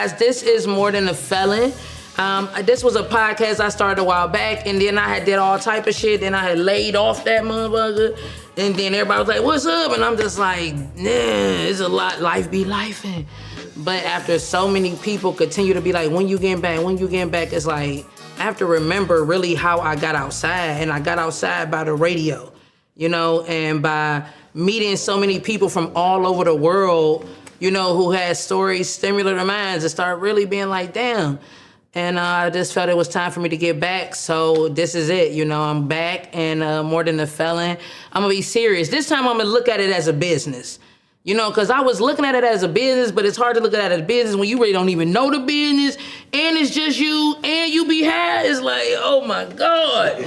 guys. This is More Than a Felon. This was a podcast I started a while back, and then I had did all type of shit. Then I had laid off that motherfucker, and then everybody was like, "What's up?" And I'm just like, "Nah, it's a lot. Life be lifing." But after so many people continue to be like, "When you getting back? When you getting back?" It's like I have to remember really how I got outside, and I got outside by the radio, you know, and by meeting so many people from all over the world, you know, who had stories similar to mine, to start really being like, damn. And I just felt it was time for me to get back. So this is it, you know, I'm back, and More Than a Felon. I'm gonna be serious. This time I'm gonna look at it as a business. You know, because I was looking at it as a business, but it's hard to look at it as a business when you really don't even know the business, and it's just you, and you be high. It's like, oh my God,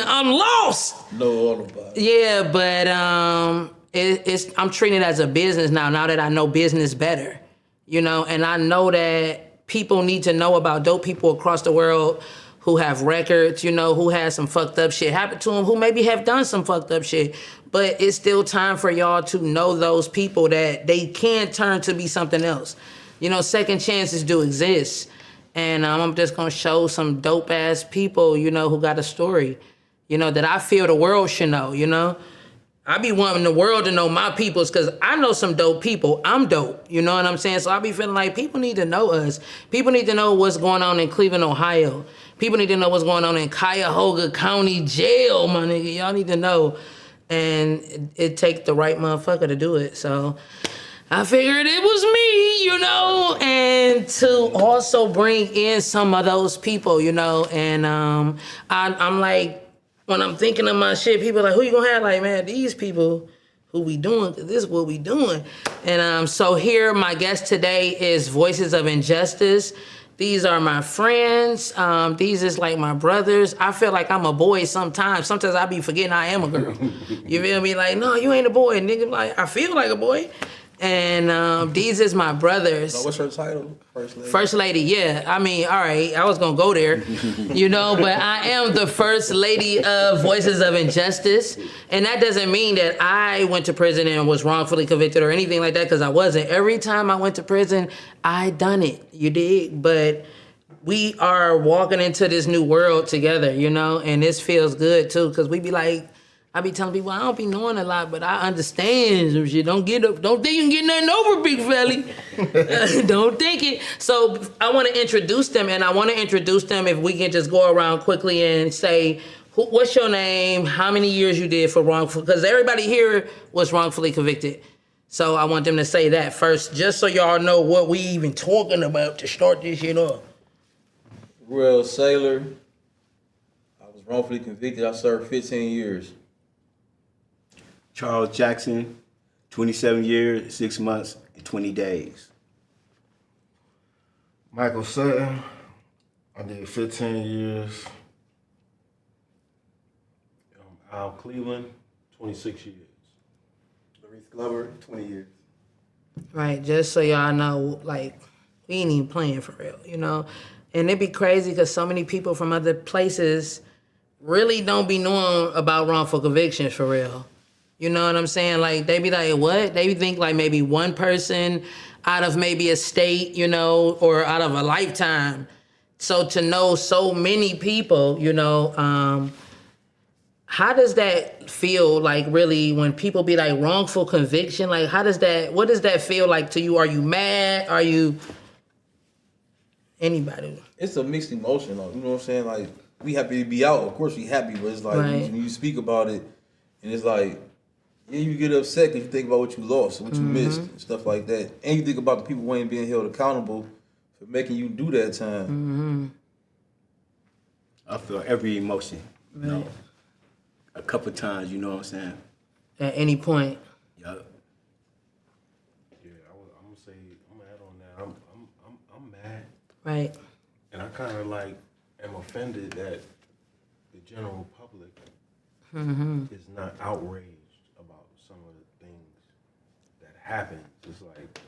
I'm lost. Know all about it. Yeah, but I'm treating it as a business now that I know business better, you know, and I know that people need to know about dope people across the world who have records, you know, who has some fucked up shit happen to them, who maybe have done some fucked up shit. But it's still time for y'all to know those people that they can turn to be something else. You know, second chances do exist. And I'm just going to show some dope-ass people, you know, who got a story, you know, that I feel the world should know, you know. I be wanting the world to know my peoples because I know some dope people. I'm dope, you know what I'm saying? So I be feeling like people need to know us. People need to know what's going on in Cleveland, Ohio. People need to know what's going on in Cuyahoga County Jail, my nigga. Y'all need to know. And it takes the right motherfucker to do it. So I figured it was me, you know, and to also bring in some of those people, you know. And I'm like, when I'm thinking of my shit, people are like, who you gonna have? Like, man, these people who we doing, because this is what we doing. And so here, my guest today is Voices of Injustice. These are my friends. These is like my brothers. I feel like I'm a boy sometimes. Sometimes I be forgetting I am a girl. You feel me? Like, no, you ain't a boy. And nigga, like, I feel like a boy. And these is my brothers. So what's her title? First lady? First lady, yeah. I mean, all right, I was going to go there, you know, but I am the first lady of Voices of Injustice. And that doesn't mean that I went to prison and was wrongfully convicted or anything like that, because I wasn't. Every time I went to prison, I done it, you dig? But we are walking into this new world together, you know, and this feels good, too, because we be like, I be telling people I don't be knowing a lot, but I understand some shit. Don't think you can get nothing over, big fella. Don't think it. So I want to introduce them, and I want to introduce them if we can just go around quickly and say, what's your name, how many years you did for wrongful, because everybody here was wrongfully convicted. So I want them to say that first, just so y'all know what we even talking about to start this shit off. Real Sailor. I was wrongfully convicted. I served 15 years. Charles Jackson, 27 years, 6 months, and 20 days. Michael Sutton, I did 15 years. Al Cleveland, 26 years. Maurice Glover, 20 years. Right, just so y'all know, like, we ain't even playing for real, you know? And it'd be crazy because so many people from other places really don't be knowing about wrongful convictions for real. You know what I'm saying? Like, they be like, what? They think like maybe one person out of maybe a state, you know, or out of a lifetime. So to know so many people, you know, how does that feel like really when people be like wrongful conviction? Like, what does that feel like to you? Are you mad? Are you anybody? It's a mixed emotion, though. You know what I'm saying? Like, we happy to be out. Of course we happy, but it's like Right. when you speak about it, and it's like, yeah, you get upset because you think about what you lost, what you missed, and stuff like that. And you think about the people who ain't being held accountable for making you do that time. I feel every emotion, you know, Right. a couple times, you know what I'm saying? At any point. Yup. Yeah, I'm gonna say I'm gonna add on that. I'm mad, Right. and I kind of like am offended that the general public is not outraged about some of the things that happen. It's like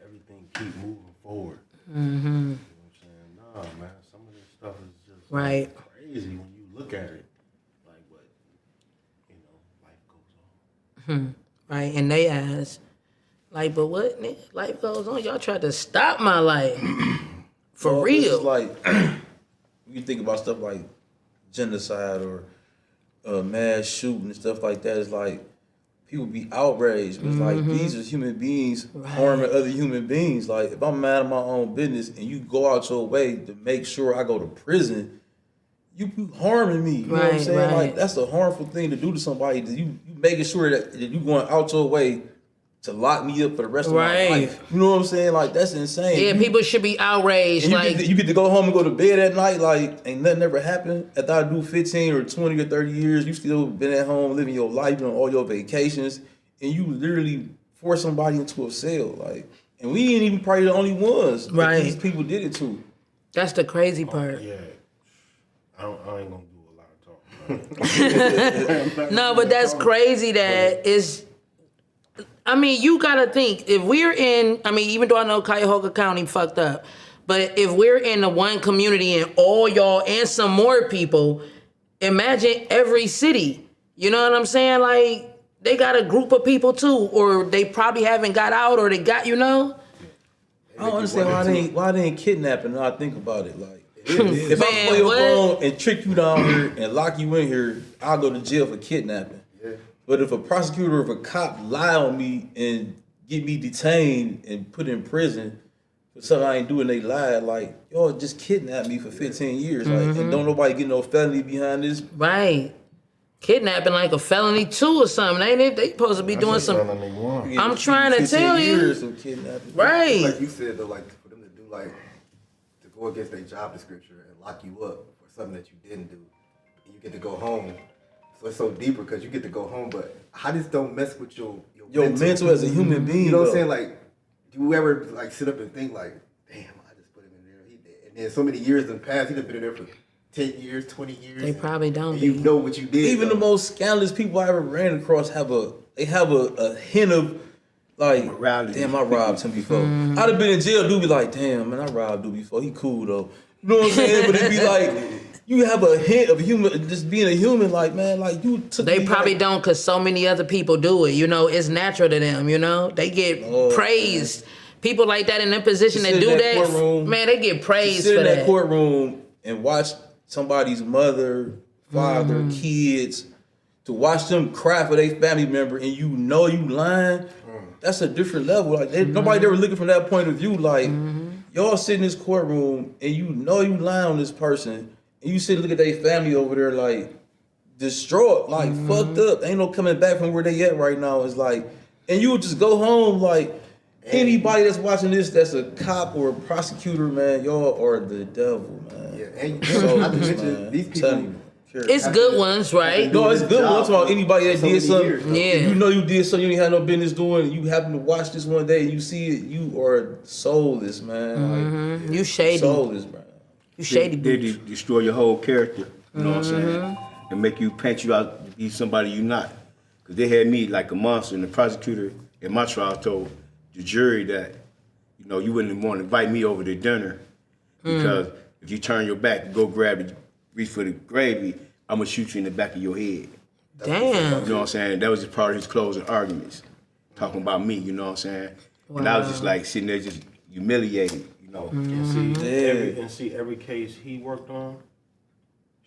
everything keep moving forward. You know what I'm saying? Nah, man, some of this stuff is just Right. crazy when you look at it. Like, but you know, life goes on. Right. And they ask, Like, but what? Nigga, life goes on. Y'all tried to stop my life. For Well, real. It's like, you think about stuff like genocide or mass shooting and stuff like that. It's like, people be outraged. It's like, these are human beings harming other human beings. Like, if I'm mad at my own business and you go out your way to make sure I go to prison, you harming me. You know what I'm saying? Like, that's a harmful thing to do to somebody. You making sure that you going out your way to lock me up for the rest of my life. You know what I'm saying? Like, that's insane. Yeah, people should be outraged. You get to go home and go to bed at night like ain't nothing ever happened. After I do 15 or 20 or 30 years, you still been at home living your life, doing all your vacations, and you literally force somebody into a cell. Like, and we ain't even probably the only ones that these people did it to. That's the crazy part. Yeah. I ain't gonna do a lot of talking. No, but that's crazy that is. I mean, you gotta think, if we're in, I mean, even though I know Cuyahoga County fucked up, but if we're in the one community and all y'all and some more people, imagine every city. You know what I'm saying? Like, they got a group of people too, or they probably haven't got out, or they got, you know? I don't understand why they ain't kidnapping. Now I think about it, like, if I play your phone and trick you down here and lock you in here, I'll go to jail for kidnapping. But if a prosecutor or if a cop lie on me and get me detained and put in prison for something I ain't doing, they lied, like, y'all just kidnapped me for 15 years. Like, and don't nobody get no felony behind this. Right. Kidnapping like a felony too or something, ain't it? They supposed to be doing some. I'm trying to tell you. Years of kidnapping. Right. Like you said, though, like for them to do like to go against their job description and lock you up for something that you didn't do, and you get to go home. So it's so deeper because you get to go home, but how this don't mess with your mental as a human being. You know what I'm saying? Like, do you ever like sit up and think like, damn, I just put him in there, he did, and then so many years in the past, he'd have been in there for 10 years, 20 years. They probably don't. And you know what you did. Even though. the most scandalous people I ever ran across have a hint of like, damn, I robbed him before. I'd have been in jail, dude be like, damn, man, I robbed dude before. He cool though. You know what I'm saying? But it'd be like, you have a hint of human, just being a human, like, man, like you took. They probably don't, because so many other people do it. You know, it's natural to them. You know, they get praised. Man. People like that in their position that do that, courtroom, man, they get praised for that. Sit in that courtroom and watch somebody's mother, father, kids, to watch them cry for their family member, and you know you lying. That's a different level. Like, nobody ever looking from that point of view. Like, y'all sit in this courtroom and you know you lying on this person. And you sit and look at their family over there like distraught, like fucked up. Ain't no coming back from where they at right now. It's like, and you would just go home like anybody that's watching this that's a cop or a prosecutor, man, y'all are the devil, man. Yeah, and not to mention these people. It's good ones, right? No, it's good ones. About anybody that did something, yeah. You know you did something you ain't had no business doing, and you happen to watch this one day and you see it, you are soulless, man. Like, you shady. Soulless, man. You shady. They destroy your whole character, you know what I'm saying? And make you paint you out to be somebody you're not. Because they had me like a monster, and the prosecutor in my trial told the jury that, you know, you wouldn't want to invite me over to dinner because if you turn your back and go reach for the gravy, I'm going to shoot you in the back of your head. Damn. You know what I'm saying? That was just part of his closing arguments, talking about me, you know what I'm saying? Wow. And I was just like sitting there just humiliated, you know. And see, every case he worked on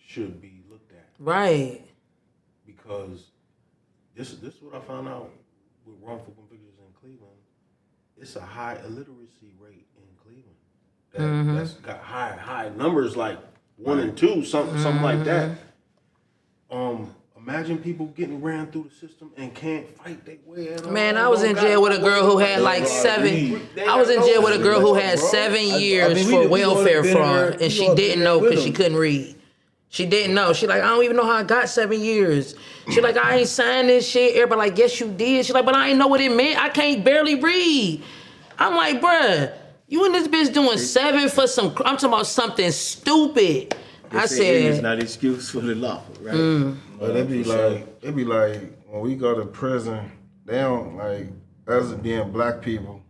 should be looked at. Right. Because this is what I found out with wrongful convictions in Cleveland. It's a high illiteracy rate in Cleveland. That's got high numbers, like 1 and 2, something like that. Imagine people getting ran through the system and can't fight their way out. Man, I was in jail with a girl who had like 7. I was in jail with a girl who had 7 years for welfare fraud, and she didn't know because she couldn't read. She didn't know. She like, I don't even know how I got 7 years. She like, I ain't signed this shit. Everybody like, yes, you did. She like, but I ain't know what it meant. I can't barely read. I'm like, bruh, you and this bitch doing 7 for some, I'm talking about something stupid. I said, it's not an excuse for the law, right? But it be like when we go to prison, they don't like us being black people.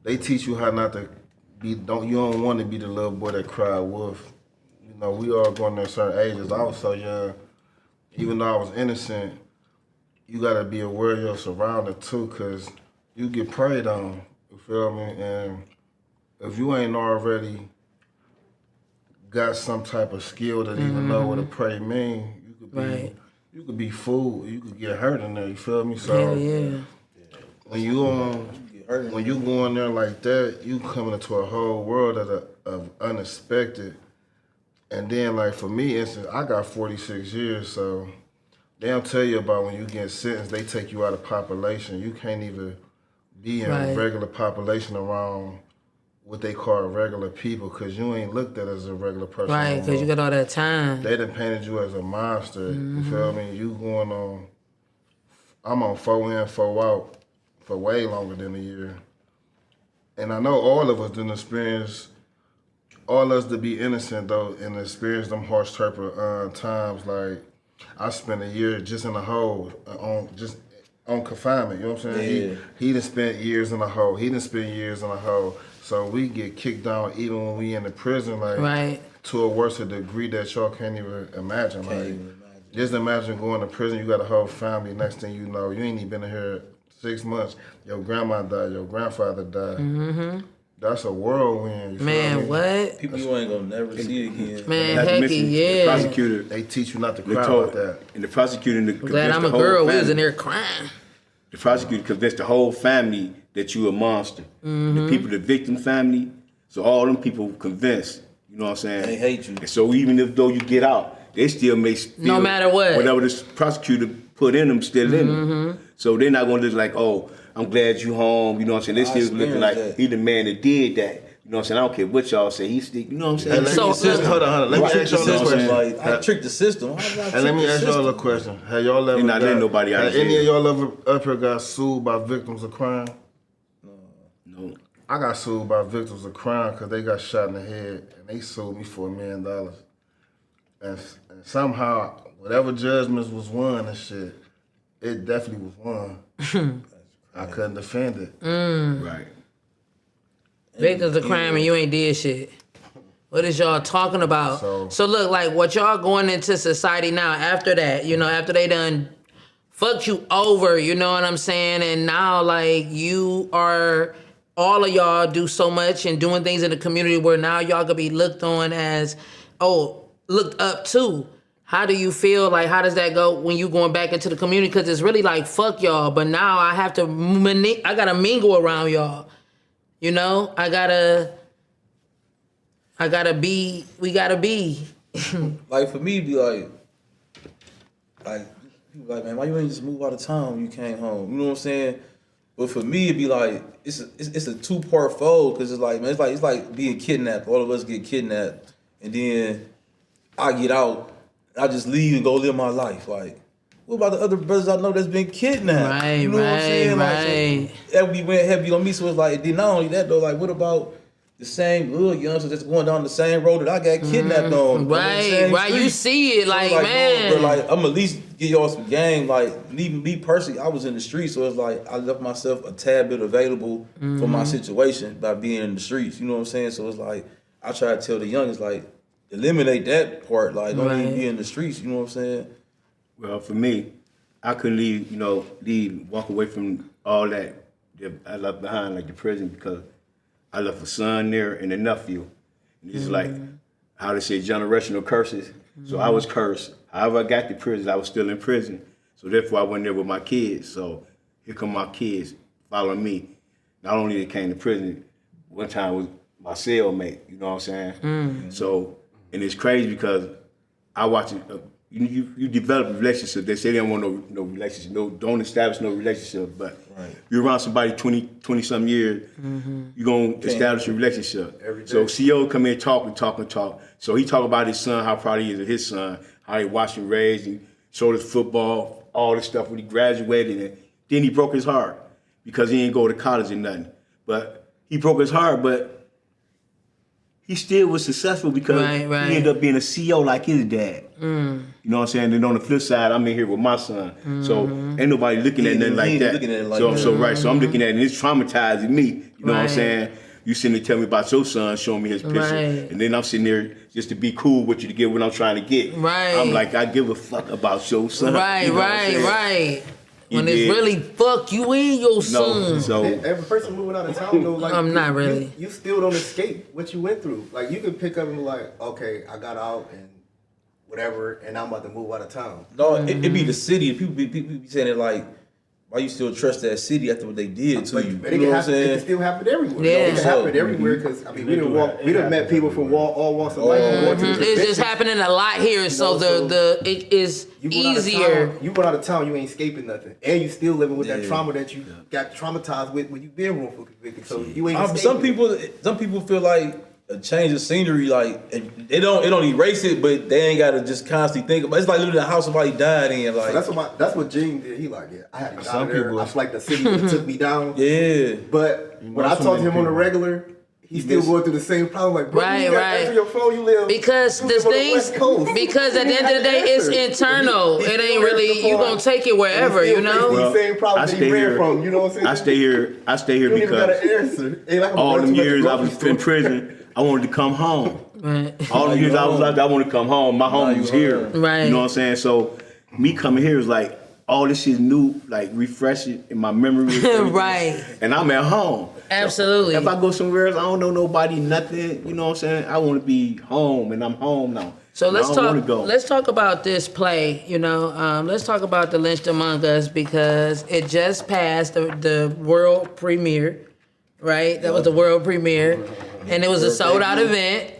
They teach you how not to be. You don't want to be the little boy that cried wolf. You know, we all going to certain ages. I was so young, even though I was innocent. You gotta be aware of your surroundings too, cause you get preyed on. You feel me? And if you ain't already got some type of skill to even know what a prey mean, you could be fooled. You could get hurt in there. You feel me? So Hell yeah. when you go in there like that, you coming into a whole world of unexpected. And then like for me, instance, I got 46 years, so they don't tell you about when you get sentenced, they take you out of population. You can't even be in regular population around what they call regular people, because you ain't looked at as a regular person. Right, because you got all that time. They done painted you as a monster. You feel me? You going on, I'm on 4 in, 4 out for way longer than a year. And I know all of us didn't experience, all us to be innocent though, and experience them harsh type of times. Like, I spent a year just in a hole, on confinement, you know what I'm saying? Yeah. He done spent years in a hole. He done spent years in a hole. So we get kicked down even when we in the prison, like to a worse degree that y'all can't even imagine. Just imagine going to prison, you got a whole family, next thing you know, you ain't even been here 6 months, your grandma died, your grandfather died. That's a whirlwind. You Man, feel me? what? People you ain't gonna never see again. Man, Not to hecky, mention, yeah. The prosecutor, They teach you not to they cry told, about that. and the prosecutor Glad I'm a girl. We was in there crying. The prosecutor convinced the whole family that you a monster. The people, the victim family, so all them people convinced, you know what I'm saying? They hate you. And so even if though you get out, they still may feel No matter what. whatever this prosecutor put in them still in them. So they're not gonna just like, oh, I'm glad you home, you know what I'm saying? They still looking like that. he the man that did that. You know what I'm saying? I don't care what y'all say. He's still, you know what I'm saying? Hold on. Let me ask y'all a question. Like, I tricked the system. And let me ask y'all a question. Have y'all ever not letting nobody out of any jail. of y'all ever up here got sued by victims of crime? No. I got sued by victims of crime because they got shot in the head and they sued me for $1 million. And somehow, whatever judgments was won and shit, it definitely was won. I couldn't defend it. Right. Victims of crime and you ain't did shit. What is y'all talking about? So look, like what y'all going into society now after that, you know, after they done fucked you over, you know what I'm saying? And now like you are, all of y'all do so much and doing things in the community where now y'all could be looked on as, looked up to. How do you feel? Like, how does that go when you going back into the community? Because it's really like, fuck y'all, but now I have to, I gotta mingle around y'all. You know, we gotta be. Like for me, be like, people like, man, why you ain't just move out of town when you came home? You know what I'm saying? But for me, it'd be like, it's a 2-part fold, because it's like, man, it's like being kidnapped. All of us get kidnapped, and then I get out, I just leave and go live my life. Like, what about the other brothers I know that's been kidnapped? Right, you know what I'm saying? right. Like, so that we went heavy on me. So it's like, then not only that though, like, what about the same little youngsters that's going down the same road that I got kidnapped on? Right. You see it, So like, no, man. bro, like, I'm at least give y'all some game. Like, even me personally, I was in the streets, so it's like I left myself a tad bit available for my situation by being in the streets. You know what I'm saying? So it's like I try to tell the youngest, like, eliminate that part. Like, don't even be in the streets. You know what I'm saying? Well, for me, I couldn't walk away from all that I left behind, like the prison, because I left a son there and a nephew. And it's like, how they say, generational curses. So I was cursed. However I got to prison, I was still in prison. So therefore I went there with my kids. So here come my kids following me. Not only they came to prison, one time was my cellmate, you know what I'm saying? So, and it's crazy because I watch it, you develop a relationship. They say they don't want no relationship, don't establish no relationship, but you're around somebody 20 some years, you're gonna establish a relationship. So CO come in talk. So he talk about his son, how proud he is of his son, how he watched him raised, and showed his football, all this stuff when he graduated, and then he broke his heart because he didn't go to college or nothing. But he broke his heart, but he still was successful because he ended up being a CEO like his dad. You know what I'm saying? And on the flip side, I'm in here with my son. So ain't nobody looking at nothing like that. So I'm looking at it and it's traumatizing me. You know what I'm saying? You sitting there telling me about your son, showing me his picture. And then I'm sitting there just to be cool with you to get what I'm trying to get. I'm like, I give a fuck about your son. Right. When it's really fuck you and your son. So Every person moving out of town, though, like I'm not really. You still don't escape what you went through. Like you can pick up and be like, okay, I got out and whatever, and I'm about to move out of town. No, it be the city. People be saying it like, why you still trust that city after what they did to you? But You know what I'm saying? it can still happen everywhere. Yeah. It can happen everywhere because I mean we done met people from all walks of life. Going to the It's just convention. happening a lot here, so it is You went out of easier. town, you went out of town, you ain't escaping nothing, and you still living with that Yeah. trauma that you got traumatized with when you been wrongful convicted. So you ain't escaping. Some people feel like a change of scenery, like it don't erase it, but they ain't gotta just constantly think about. It's like living in a house somebody died in. Like So that's what Gene did. He like, yeah, I had to get out Some of there. people- I feel like the city took me down. yeah. But You when know I so talk to many him on the people. regular, he's still going through the same problem. Like, bro, Right, you got right. answer your phone. You live Because you the live on things, West Coast. because at the end of the day, it's internal. It ain't really, you gonna take it wherever, you know? Well, the same problem I that stay he ran here. from. You know what I'm saying? I stay here You don't even got because an answer. Ain't like I'm all gonna them run to years the I was grocery in store. prison, I wanted to come home. Right. All the years I was out there, I wanted to come home. My home you was here. home. Right. You know what I'm saying? So me coming here is like all this shit new, like refreshing in my memory. and everything. Right. And I'm at home. Absolutely. If I go somewhere else, I don't know nobody, nothing. You know what I'm saying? I want to be home, and I'm home now. So And let's I don't wanna talk. go. Let's talk about this play. You know, let's talk about the Lynch Among Us because it just passed the world premiere, right? That was the world premiere, and it was a sold out event.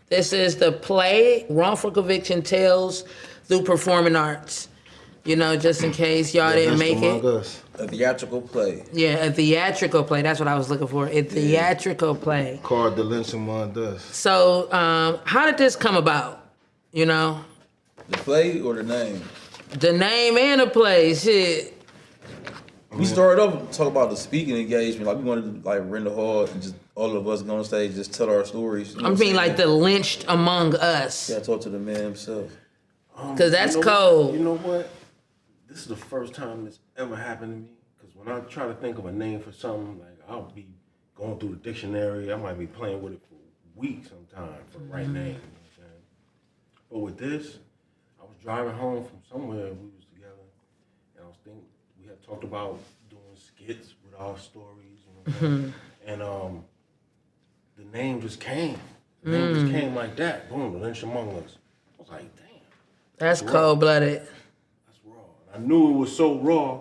This is the play Wrongful Conviction Tales Through Performing Arts. You know, just in case y'all didn't make Among it. Us. A theatrical play. Yeah, a theatrical play. That's what I was looking for. A theatrical play. Called the Lynch Among Us. So, how did this come about? You know, The play or the name? the name and the play, shit. We started off talk about the speaking engagement. Like we wanted to like rent a hall and just all of us go on stage, just tell our stories. You know I what mean, I'm like the saying? lynched among us. Yeah, talk to the man himself. Cause that's You know cold. What? You know what? This is the first time this ever happened to me. Because when I try to think of a name for something, like I'll be going through the dictionary. I might be playing with it for weeks sometime for the right name. You know what I'm saying? But with this, I was driving home from somewhere. We was together, and I was thinking we had talked about doing skits with our stories. You know what I'm saying? And the name just came. The name just came like that. Boom, the Lynch Among Us. I was like, damn. That's cold blooded. That's raw. And I knew it was so raw,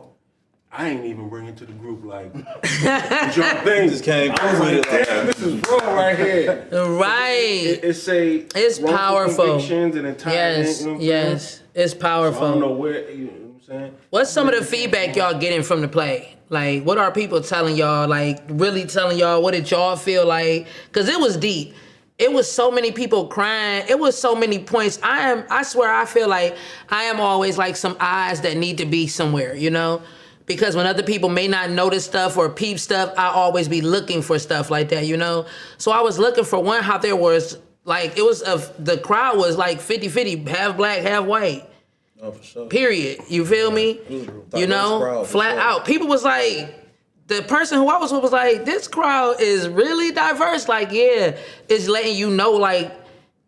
I ain't even bring it to the group like, what y'all think? Just came I was through like, with it like damn, this is raw right here. Right. It's It's powerful. convictions and entitlement. Yes. You know what I'm Yes. saying? It's So I don't know powerful. where, you know what I'm saying? What's some of the feedback y'all getting from the play? Like, what are people telling y'all? Like, really telling y'all? What did y'all feel like? Cause it was deep. It was so many people crying. It was so many points. I swear, I feel like I am always like some eyes that need to be somewhere, you know? Because when other people may not notice stuff or peep stuff, I always be looking for stuff like that, you know? So I was looking for one, how there was, like, it was, the crowd was like 50-50, half black, half white. Oh, for sure. Period. You feel me? You know, crowd, for flat sure. out. People was like, the person who I was with was like, this crowd is really diverse. Like, yeah, it's letting you know, like,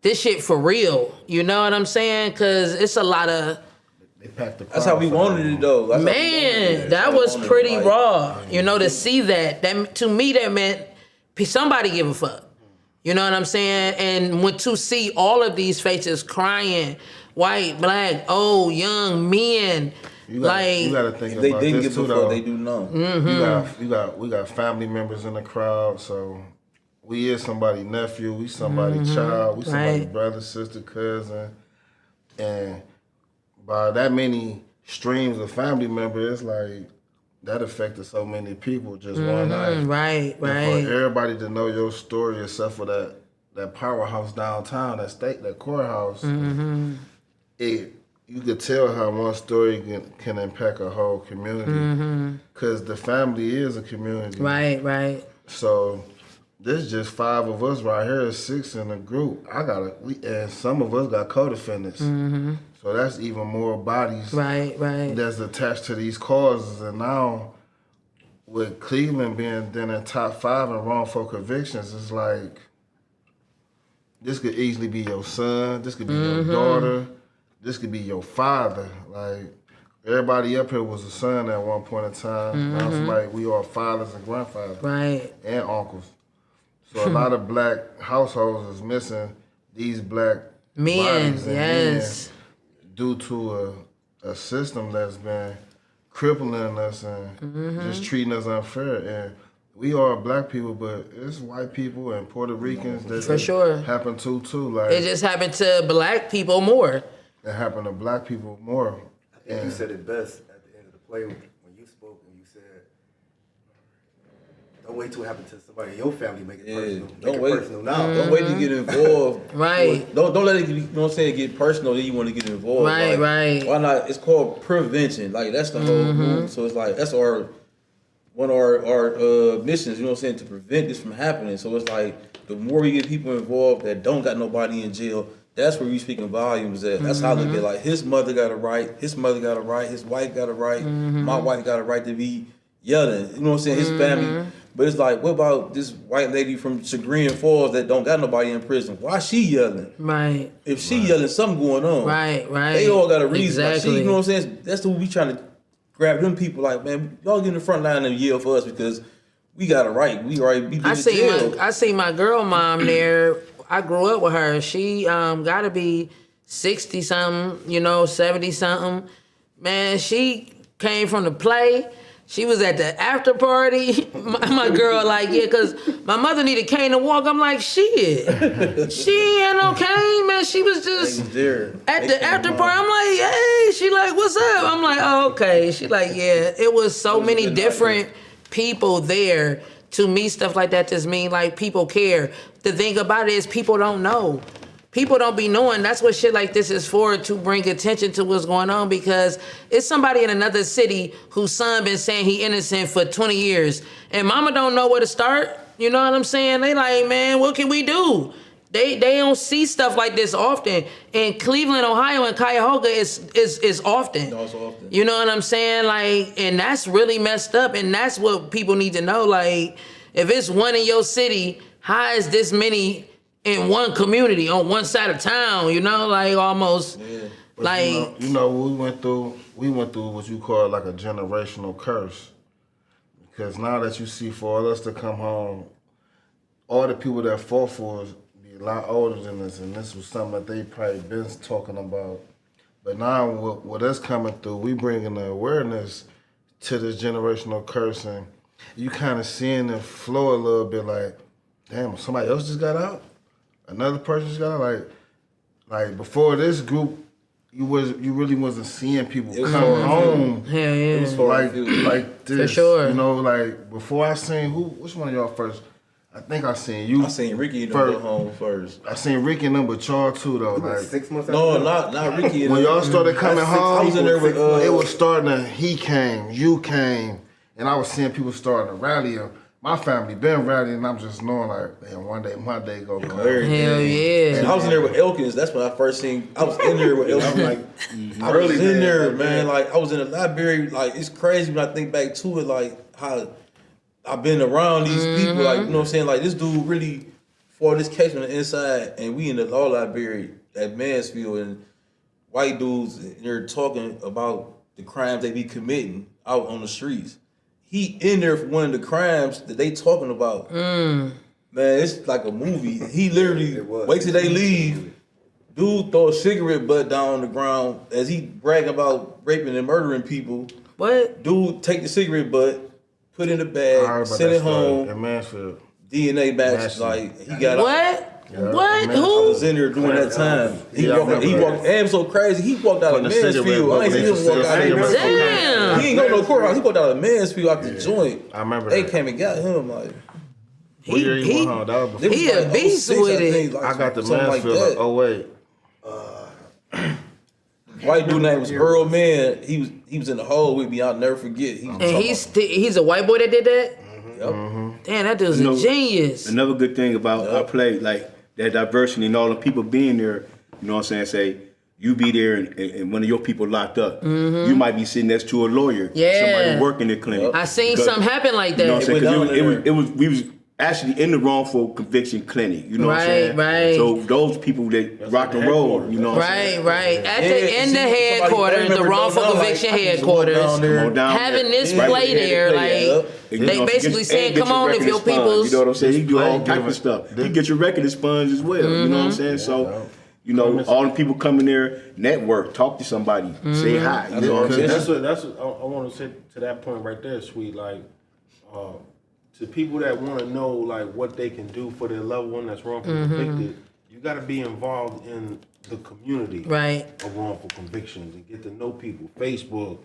this shit for real. You know what I'm saying? Because it's a lot of, They packed the That's how we wanted it though. That's how we wanted man, it. that That's how we was wanted it. pretty Like, raw. You know, to see that, to me, that meant somebody give a fuck. You know what I'm saying? And when to see all of these faces crying, white, black, old, young, men, You gotta think If they about didn't this give too, a fuck, though. they do know. We got family members in the crowd, so we is somebody nephew, we somebody child, we somebody Right. brother, sister, cousin, and by that many streams of family members, it's like that affected so many people just one night. right, And for right. everybody to know your story, except for that powerhouse downtown, that courthouse, you could tell how one story can impact a whole community. Because the family is a community. Right, right. So there's just 5 of us right here, 6 in the group. And some of us got co-defendants. So that's even more bodies Right, right. that's attached to these causes. And now with Cleveland being then in top 5 in wrongful convictions, it's like this could easily be your son, this could be your daughter, this could be your father. Like, everybody up here was a son at one point in time. Now somebody, we are fathers and grandfathers. Right. And uncles. So a lot of black households is missing these black Men, bodies and yes. men due to a system that's been crippling us and just treating us unfair. And we are black people, but it's white people and Puerto Ricans that For sure. happen to too. Like It just happened to black people more. it happened to black people more. I think you said it best at the end of the play when you spoke and you said, "Don't wait till it happens to somebody in your family. Make it personal. Don't Make wait. it personal now." Don't wait to get involved. Right. Don't let it. You know what I'm saying? Get personal. Then you want to get involved. Right, Like, right. Why not? It's called prevention. Like that's the whole move. So it's like that's one of our missions. You know what I'm saying? To prevent this from happening. So it's like the more we get people involved that don't got nobody in jail. That's where we speaking volumes at. That's how I look at it. Like his mother got a right, his mother got a right, his wife got a right, my wife got a right to be yelling. You know what I'm saying? His family. But it's like, what about this white lady from Chagrin Falls that don't got nobody in prison? Why she yelling? Right. If she yelling, something going on. Right, right. They all got a reason. Like, Exactly. you know what I'm saying? That's what we trying to grab them people. Like, man, y'all get in the front line and yell for us because we got a right. We already be in jail. I see my girl mom there. I grew up with her. She gotta be 60 something, 70 something. Man, she came from the play. She was at the after party. My girl, like, yeah, cause my mother needed cane to walk. I'm like, shit. She ain't no cane, man. She was just at the after party. I'm like, hey. She like, what's up? I'm like, oh, okay. She like, yeah. It was so many different people there. To me, stuff like that just mean like people care. The thing about it is people don't know. People don't be knowing. That's what shit like this is for, to bring attention to what's going on, because it's somebody in another city whose son been saying he innocent for 20 years. And mama don't know where to start. You know what I'm saying? They like, man, what can we do? They don't see stuff like this often. In Cleveland, Ohio, and Cuyahoga is often. No, it's often. You know what I'm saying? Like, and that's really messed up. And that's what people need to know. Like, if it's one in your city, how is this many in one community on one side of town? Like almost. Yeah. Like you know we went through what you call like a generational curse. Because now that you see, for us to come home, all the people that fought for us be a lot older than us, and this was something that they probably been talking about. But now with us coming through, we bringing the awareness to this generational curse, and you kind of seeing it flow a little bit. Like, damn, somebody else just got out, another person just got out. Like before this group, you really wasn't seeing people come home. Hell yeah. It was like this. For sure. Like before I seen which one of y'all first? I think I seen you. I seen Ricky and them go home first. I seen Ricky and them, but y'all too though. Like 6 months. No, not Ricky. And when y'all started coming home, I was in there with. it was starting to. He came, you came, and I was seeing people starting to rally. My family been rallying, and I'm just knowing like, man, one day my day gonna come. Hell yeah. And I was in there with Elkins. That's when I first seen. I was in there with Elkins. I was in there, man. Like I was in the library. Like it's crazy when I think back to it. Like how I've been around these people. Like you know what I'm saying. Like this dude really fought this case on the inside, and we in the law library at Mansfield, and white dudes in there talking about the crimes they be committing out on the streets. He in there for one of the crimes that they talking about. Man, it's like a movie. He literally wait till they leave. Dude throw a cigarette butt down on the ground as he bragging about raping and murdering people. What? Dude take the cigarette butt, put it in the bag, send it home. In Mansfield. DNA match. Like he got what? Yeah, What? I Who? was in there during that time. He Yeah, walked. And so crazy. He walked out of Mansfield. I ain't seen him walk out of Damn. He ain't go no courthouse. He walked out of Mansfield out the joint. I remember They that. came and got him. Like What year you went home? That was before. He a beast with it. I got the something Mansfield like, oh wait. White dude name was Earl Man. He was in the hole with me. I'll never forget. He was And he's a white boy that did that? Yep. Damn, that dude's a genius. Another good thing about our play, like that diversity and all the people being there, you know what I'm saying? Say, you be there and one of your people locked up. You might be sitting next to a lawyer. Yeah. Somebody working the clinic. I seen something happen like that. You know what I'm saying? 'Cause we actually in the wrongful conviction clinic, you know what I'm saying? Right. So those people that rock and roll, you know what I'm saying? Right. In the headquarters, the wrongful conviction headquarters, Come on down having there. this Right play there, like And you they know, basically get- saying, and get come on, if record your expunged, people's, you know what I'm saying? You do all Right. type of stuff. You get your record expunged as well, you know what I'm saying? So, you know, all the people come in there, network, talk to somebody, say hi, you know what I'm saying? That's what I want to say to that point right there, Sweet. Like, to people that want to know like what they can do for their loved one that's wrongfully convicted, you got to be involved in the community Right. of wrongful convictions and get to know people. Facebook,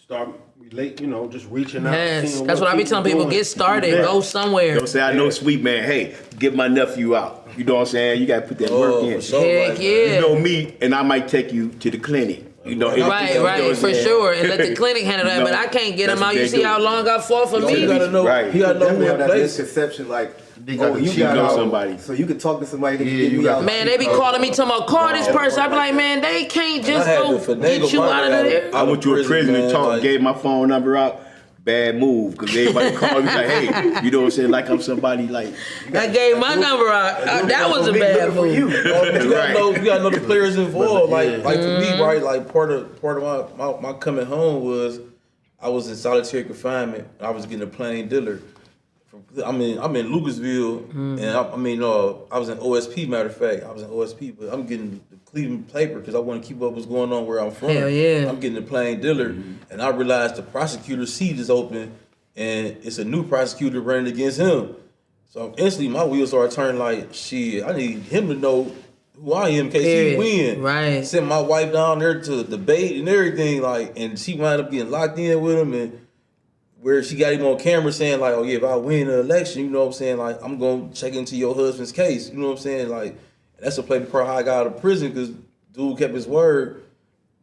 start relate, just reaching out. yes, seeing that's what I be telling people, doing. get started, Yeah. go somewhere. Don't say I know Sweet Man. Hey, get my nephew out. You know what I'm saying? You gotta put that work in. for sure. Heck You yeah. know me, and I might take you to the clinic. You know, Right, for sure. And let the clinic handle that. No, but I can't get that's them what out. You they see do. how long I fought for You me? gotta know. Right. You gotta know Definitely who have in that place. misconception, like, got you to got know out, somebody. so you could talk to somebody who can Yeah, get you me got- out. Man, they be calling me talking about, call this person. I be like, man, they can't just I had go to finagle get you my out of way there. I went to a prison and man, talked, like- gave my phone number out. Bad move, because everybody called me like, hey, you know what I'm saying? Like I'm somebody like. I gave my number out. That was a bad move. You gotta Right. know. You gotta know the players involved. Like for me, right? Like part of my coming home was I was in solitary confinement. I was getting a plain dealer. I'm in Lucasville, and I was in OSP. Matter of fact, I was in OSP, but I'm getting the Cleveland paper because I want to keep up what's going on where I'm from. Hell yeah. I'm getting a plain dealer, and I realized the prosecutor's seat is open, and it's a new prosecutor running against him. So instantly, my wheels started turning. Like, shit, I need him to know who I am in case he Period. win. Right. Sent my wife down there to debate and everything, like, and she wound up getting locked in with him, and where she got him on camera saying like, oh yeah, if I win the election, you know what I'm saying, like, I'm gonna check into your husband's case, you know what I'm saying, like, that's a play part how I got out of prison, because dude kept his word,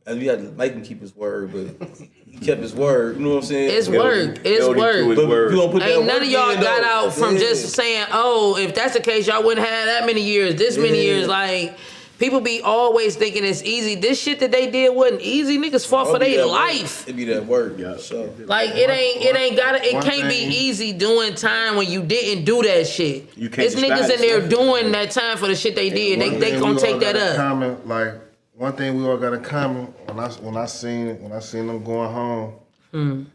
and we had to make him keep his word, but he kept his word, you know what I'm saying. It's work. It's Held him to work. his But word. we gonna put that Ain't none work of y'all in, got though. out from Yeah. just saying, oh, if that's the case, y'all wouldn't have that many years, this many Yeah. years. Like, people be always thinking it's easy. This shit that they did wasn't easy. Niggas fought for It'd be their that work. life. It'd be that work, yeah. So. Like, it one can't be thing- easy doing time when you didn't do that shit. You can't It's niggas in disguise there it. doing that time for the shit they did. One They thing gonna we take all that got in up. common, like one thing we all got in common when I seen them going home,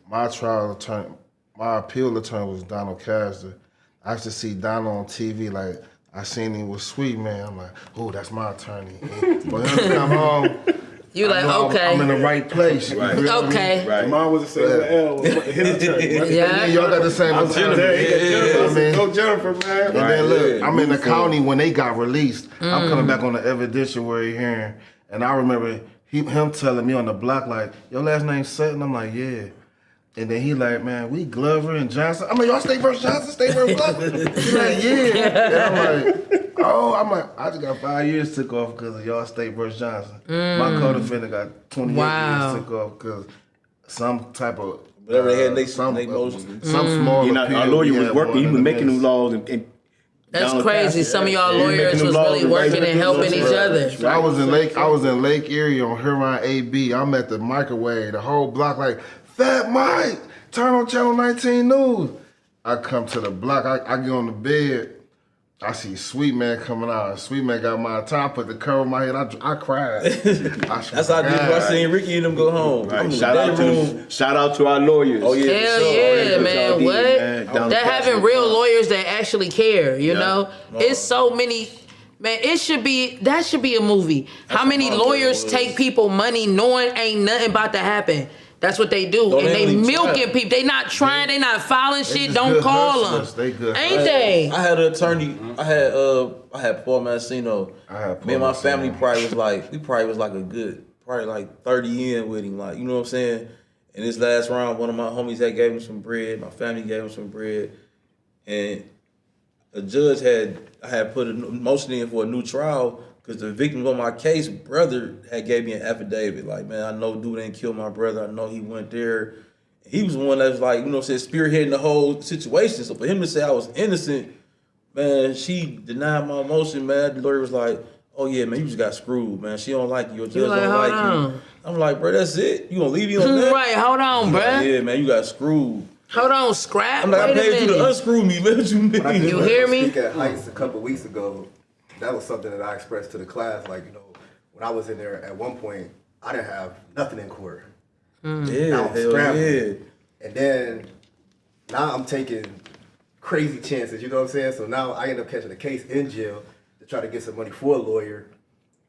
my appeal attorney was Donald Castor. I used to see Donald on TV, like I seen him with Sweet Man. I'm like, oh, that's my attorney. And for him to come home, You like, I know okay. I'm in the right place. You Right. feel me? Okay. Right. Mine was the same with L. His attorney. Right? Yeah. And y'all got the same attorney. Jennifer. I mean, Go Jennifer, man. And then look, yeah, I'm in the beautiful. county when they got released. I'm coming back on the evidentiary hearing, and I remember him telling me on the block like, "Your last name's Sutton." I'm like, "Yeah." And then he like, "Man, we Glover and Johnson." I'm like, "Y'all State versus Johnson, State versus Glover." He like, "Yeah." And I'm like, "Oh," I'm like, "I just got 5 years took off because of y'all State versus Johnson." My co-defendant got 28 Wow. years took off because some type of Whatever they had, they some motion. some small You know, appeal our lawyer we was had working. He more was than making this. them laws and That's Donald crazy. Castor, Some of y'all he was making lawyers them was laws really and working making and them helping laws. each other. Right. I was in Lake Erie on Huron AB. I'm at the microwave, the whole block like, Fat Mike, turn on channel 19 news. I come to the block, I get on the bed, I see Sweet Man coming out. Sweet Man got my tie, put the cover on my head, I cried. That's how I did when I seen Ricky and them go home. I'm in Right. the Shout out to our lawyers. Oh yeah, Hell for sure. yeah, That's man. all I did, What? man. Donald That Castor. having real lawyers that actually care, you know? No. It's so many. Man, that should be a movie. How many what my lawyers was. take people money knowing ain't nothing about to happen? That's what they do. No, and they they don't even milking try. people. They not trying, they not filing shit. just Don't good call hustlers. them. They good Ain't they? I had an attorney. I had Paul Mancino. I had Paul Me and my Mancino. family probably was like a good, probably like 30 in with him. Like, you know what I'm saying? In this last round, one of my homies had gave him some bread. My family gave him some bread, and a judge I had put a motion in for a new trial because the victim on my case, brother, had gave me an affidavit. Like, man, I know dude didn't kill my brother. I know he went there. He was the one that was like, you know what I'm saying, spearheading the whole situation. So for him to say I was innocent, man, she denied my motion, man. The lawyer was like, oh yeah, man, you just got screwed, man. She don't like you. Your judge like, don't hold like you. on. I'm like, bro, that's it? You gonna leave me on that? Right, hold on, Like, bruh. yeah, man, you got screwed. Hold on, scrap. I'm like, I Wait a paid you to minute. unscrew me. What you mean? When I You hear me? Speak at Heights a couple weeks ago, that was something that I expressed to the class. Like, you know, when I was in there at one point, I didn't have nothing in court. Yeah, Now I'm hell scrambling. yeah. And then now I'm taking crazy chances, you know what I'm saying? So now I end up catching a case in jail to try to get some money for a lawyer.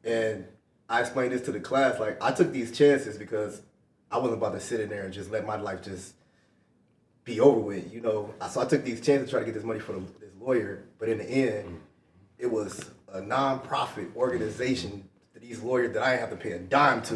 And I explained this to the class, like, I took these chances because I wasn't about to sit in there and just let my life just be over with, you know. So I took these chances to try to get this money for this lawyer, but in the end, it was a non-profit organization to these lawyers that I didn't have to pay a dime to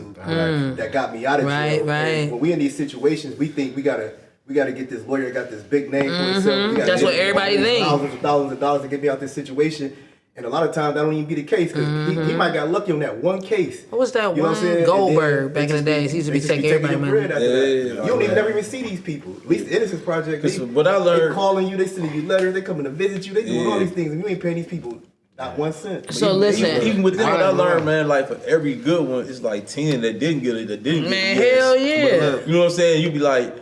that got me out of jail. Right. And when we in these situations, we think we gotta get this lawyer that got this big name for himself. We gotta That's get what everybody think. thousands of dollars to get me out this situation. And a lot of times that don't even be the case because he might got lucky on that one case. What was that You know one? what I'm saying? Goldberg And then back in the they days. He used to be just taking everybody your money. bread after that. Yeah, You don't yeah. even never even see these people. At least the Innocence Project. Cause They, what I learned- they calling you, they sending you letters, they coming to visit you, they doing all Yeah. these things, and you ain't paying these people not 1 cent. So listen, Even with them, what I learned, man, like for every good one, it's like 10 that didn't get it, that didn't get man, it. yes. hell yeah. You know what I'm saying? You be like,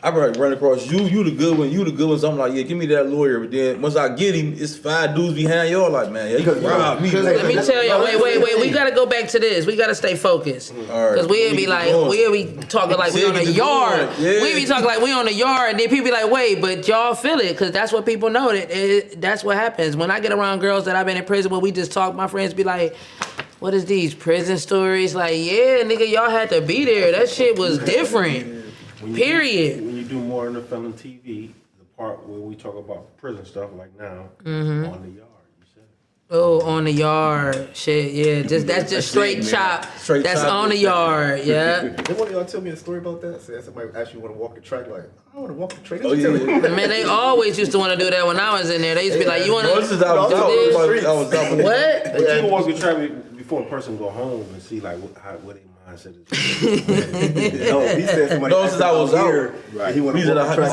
I run across you the good one, you the good one. So I'm like, yeah, give me that lawyer. But then once I get him, it's 5 dudes behind y'all. Like, man, yeah, you robbed me. Let me tell y'all, wait. We gotta go back to this. We gotta stay focused. Alright. Cause we'll be like, we'll be talking like we on the yard. Yeah. We be talking like we on the yard, and then people be like, wait, but y'all feel it, cause that's what people know. That's what happens. When I get around girls that I've been in prison with, we just talk. My friends be like, what is these prison stories? Like, yeah, nigga, y'all had to be there. That shit was different. Period. When you do more in the Felon TV, the part where we talk about prison stuff, like now, Mm-hmm. on the yard, you said. Oh, on the yard, shit, yeah. That's just straight chop. Straight That's chop. on the yard, yeah. Did one of y'all tell me a story about that? Say somebody actually want to walk the track, like, I want to walk the track. Oh, yeah. Man, they always used to want to do that when I was in there. They used to be like, you want No, this to... is out. this? I was out. What? But you can walk the track before a person go home and see like what their mindset is. No, he said somebody. No, since I was out. Right. He want He's to in a walk the track.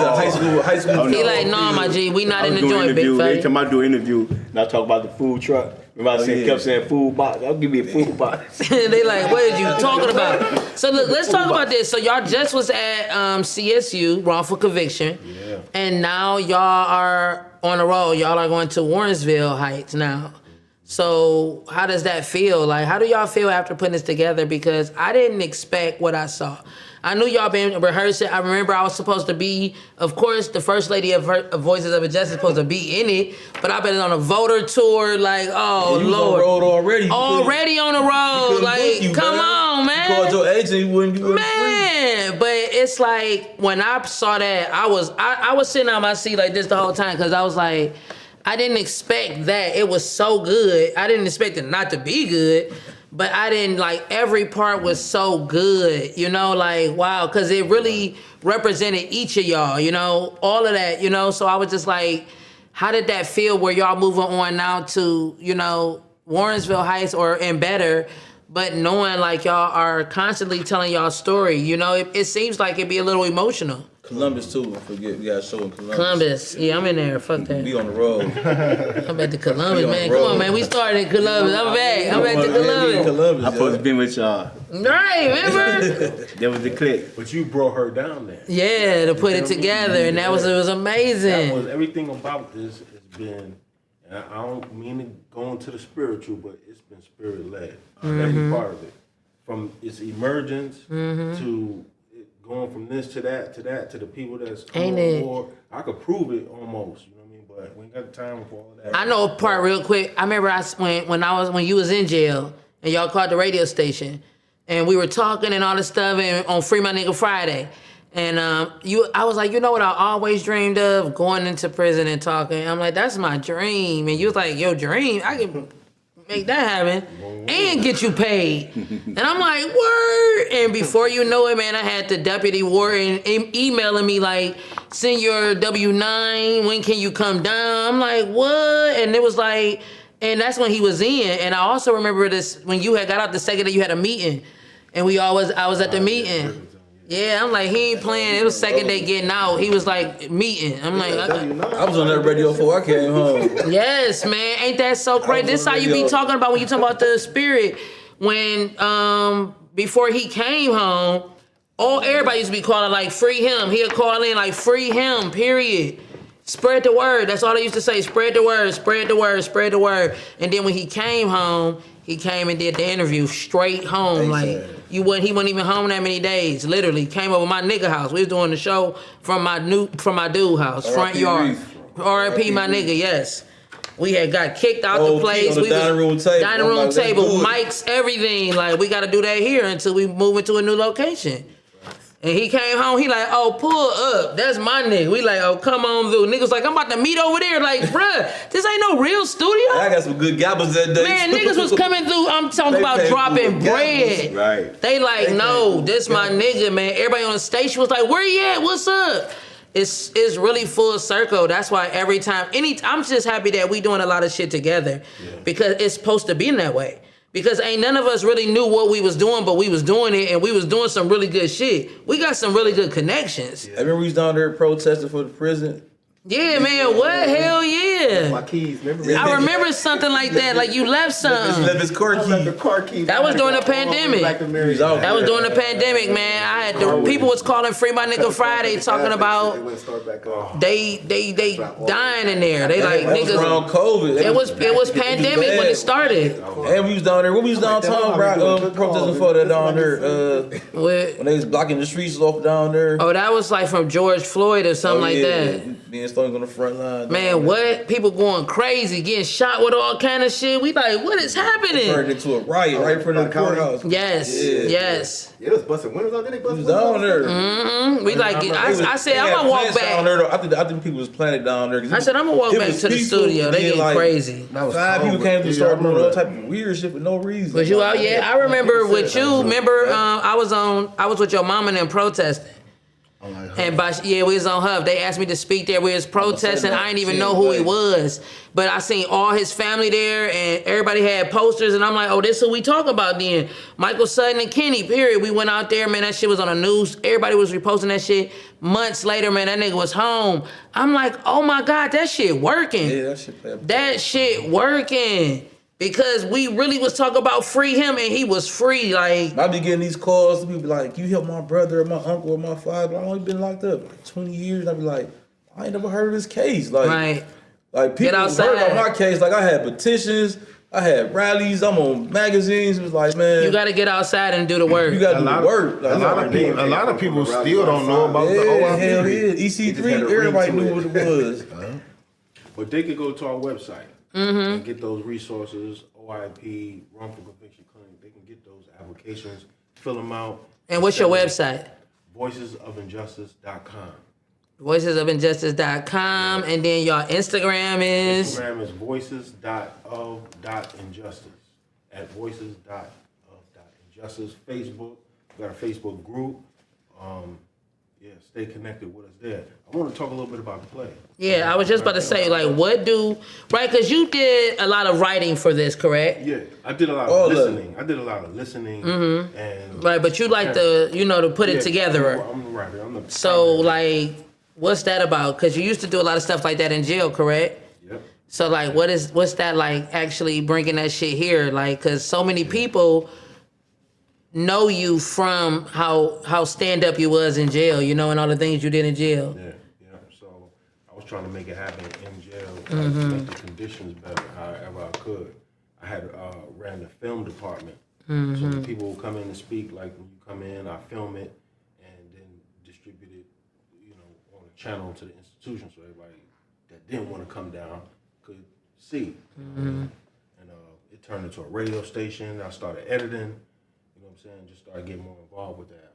high school. He like, nah, my G, we not I in was the doing joint, big interview. Every fella. time I do an interview, and I talk about the food truck. Remember I said, yeah. kept saying food box. I'll give me a food box. They like, what are you talking about? So look, let's talk about this. So y'all just was at CSU, wrongful conviction. Yeah. And now y'all are on the road. Y'all are going to Warrensville Heights now. So how does that feel? Like, how do y'all feel after putting this together? Because I didn't expect what I saw. I knew y'all been rehearsing. I remember I was supposed to be, of course, the first lady of Voices of Injustice supposed to be in it, but I've been on a voter tour. Like, oh You was Lord, on the road already. already on the road. Like, come on, man. You called your agent, you wouldn't be Man, but it's like when I saw that, I was sitting on my seat like this the whole time because I was like, I didn't expect that. It was so good. I didn't expect it not to be good, but I didn't like every part was so good, you know, like wow, because it really represented each of y'all, you know, all of that, you know. So I was just like, how did that feel where y'all moving on now to, you know, Warrensville Heights and better? But knowing like y'all are constantly telling y'all story, you know, it seems like it'd be a little emotional. Columbus too. Don't forget, we got a show in Columbus. Columbus, yeah, I'm in there. Fuck that. Be on the road. I'm at the Columbus, Be on man. the Come road. on, man. We started in Columbus. I'm back. I'm at the Columbus. Columbus. I supposed to be with y'all. Right, remember? That was the click. But you brought her down there. Yeah, to put it together, and it was That was amazing. everything about this has been. And I don't mean to go into the spiritual, but it's been spirit led. Every part of it, from its emergence to it going from this to that to the people that's Ain't on it? board. I could prove it almost. You know what I mean? But we ain't got time for all that. I know a part real quick. I remember when you was in jail and y'all called the radio station and we were talking and all this stuff and on Free My Nigga Friday. And I was like, you know what I always dreamed of? Going into prison and talking. I'm like, that's my dream. And you was like, your dream? I can make that happen and get you paid. And I'm like, word. And before you know it, man, I had the deputy warden emailing me like, send your W-9. When can you come down? I'm like, what? And it was like, and that's when he was in. And I also remember this, when you had got out the second day you had a meeting. And I was at the meeting. Yeah, I'm like, he ain't playing. It was second day getting out. He was like, meeting. I'm like, I was on that radio before I came home. yes, man. Ain't that so crazy? This how you be talking about when you talk about the spirit. When, before he came home, Everybody used to be calling like free him. He'll call in like free him, period. Spread the word. That's all they used to say. Spread the word, spread the word, spread the word. And then when he came home, he came and did the interview straight home. Like he wasn't even home that many days. Literally came over my nigga house. We was doing the show from my dude house, front yard. R.I.P. my nigga, yes. We had got kicked out the place. On the dining room table. Mics, everything. Like, we got to do that here until we move into a new location. And he came home, he like, oh, pull up. That's my nigga. We like, oh, come on, dude. Niggas like, I'm about to meet over there. Like, bruh, this ain't no real studio. I got some good gabbers that day. Man, niggas was coming through. I'm talking about dropping bread. Right. They like, no, this my nigga, man. Everybody on the station was like, where you at? What's up? It's really full circle. That's why every time, I'm just happy that we doing a lot of shit together because it's supposed to be in that way. Because ain't none of us really knew what we was doing, but we was doing it, and we was doing some really good shit. We got some really good connections. I remember we was down there protesting for the prison. Yeah, man, what? Hell yeah. My keys, remember? I remember something like that, like you left something. Left his car key. The car keys. That was during the pandemic. That was during the pandemic, man. I had the people was calling Free My Nigga Friday talking about they dying in there. They like That was niggas. around COVID. It was pandemic when it started. And we was down there. When we was downtown, protesting for that down there. With, When they was blocking the streets off down there. oh, that was like from George Floyd or something like that. Being Stoney on the front line. Man, what? People going crazy, getting shot with all kind of shit. We like, what is happening? Turned into a riot right in front of the courthouse. Yes, yes. Yeah, it was busting windows out there. They busting We was windows. down there. We like, I said, I'm gonna walk Down there, back. though. I think people was planted down there. I said, I'm gonna walk back to the studio. They getting crazy. Five people came to the store doing all type of weird shit for no reason. Was you out? Yeah, I remember with you. Remember, I was with your mom and them protesting. And we was on Huff. They asked me to speak there. We was protesting. I didn't even know who he was, but I seen all his family there, and everybody had posters. And I'm like, oh, this who we talk about then? Michael Sutton and Kenny. Period. We went out there, man. That shit was on the news. Everybody was reposting that shit. Months later, man, that nigga was home. I'm like, oh my God, that shit working. Yeah, that shit played. That shit working. Because we really was talking about free him, and he was free. Like, I be getting these calls. People be like, "You help my brother or my uncle or my father." I've only been locked up like 20 years. I be like, I ain't never heard of this case. Like, right. Like people heard about my case. Like I had petitions, I had rallies. I'm on magazines. It was like, man, you got to get outside and do the work. You got to do the work. Like, a lot of people still don't know about the OIP. Hell yeah, EC3. Everybody knew what it was. But they could go to our website and get those resources, OIP, wrongful conviction clinic. They can get those applications, fill them out. And what's your website? Voicesofinjustice.com. Voicesofinjustice.com. And then your Instagram is? Instagram is voices.of.injustice. At voices.of.injustice. Facebook, we got a Facebook group. Stay connected with us there. I want to talk a little bit about the play. Yeah, I was just about to say, like, right? Because you did a lot of writing for this, correct? Yeah, I did a lot of listening. And right, but you like to put it together. I'm the writer. So, like, what's that about? Because you used to do a lot of stuff like that in jail, correct? Yep. So, like, what's that like? Actually bringing that shit here, like, because so many people know you from how stand up you was in jail, and all the things you did in jail. Yeah. So I was trying to make it happen in jail, make the conditions better, however I could. I had ran the film department, so the people would come in and speak. Like when you come in, I film it and then distribute it, on a channel to the institution, so everybody that didn't want to come down could see. And it turned into a radio station. I started editing. Just started getting more involved with that.